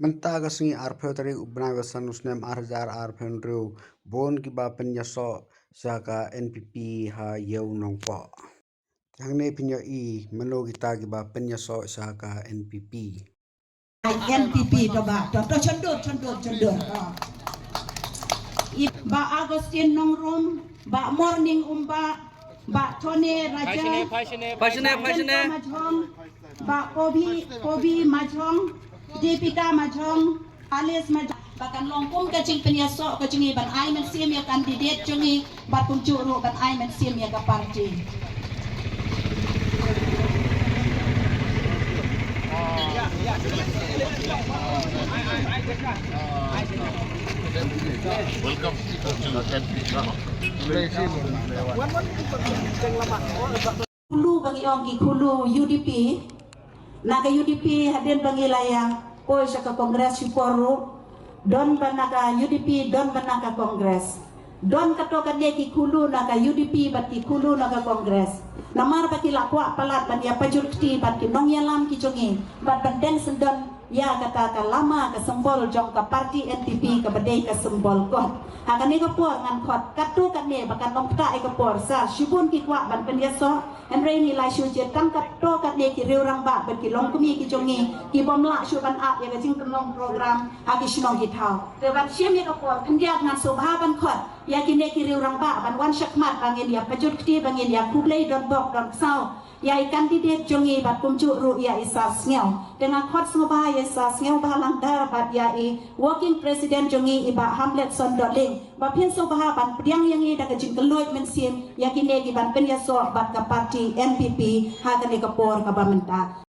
Menta kasingi arpeo tari ubna wasan usnem arjar arpeo riu bon ki ba penyaso saka NPP ha yeu nongpo. Yang ne pinyo i meno kita ki ba penyaso saka NPP. NPP to ba to cendut. Ba Agustin Nongrum, ba Morning Umba, ba Tone Raja, Majong, ba Kobi Majong, Dipika Majong, Alice Majong. Bahkan longkung kacing penyasok kacing ban ai men sim ya kandidat jungi bat kuncuru ban ai men sim ya ka parti. Welcome Kulu bagi ongi kulu UDP, naga UDP hadir bagi layang poi sa kongres Siporu, don banaga UDP don banaga kongres, don katokan dia ki kulu naga UDP bat ki kulu naga kongres. Namar bati lakwa palat ban ya pajurti bat ki nong yalam ki jongi bat bandeng sendon ya kata lama ke sembol jong ke parti NPP ke bedai ke sembol kot akan ni kepor ngan kot katu kan ni bahkan nong peta kepor sa shibun ki kwa ban pendiaso enrei ni lai shu je tang katu kan ni ki riu rang ba ban ki long kumi ki jongi ki bomla shu ban ap ya jing kenong program aki shnong ki thau te ban shim ya kepor pendiat ngan sobha ban kot ya ki ne ki riu rang ba ban wan shakmat bangin ya pajut kti bangin ya kublei don bok don sau ya kandidat jongi bat kumcu ru ya isar sngeu dengan khot smoba ya isar sngeu balang dar bat ya working president jongi iba hamlet sondoling ba pin so ba ban priang yang i daga jing keloit men sim ya kine ki ban pen ya so bat ka parti NPP ha ka ne ka por ka ba menta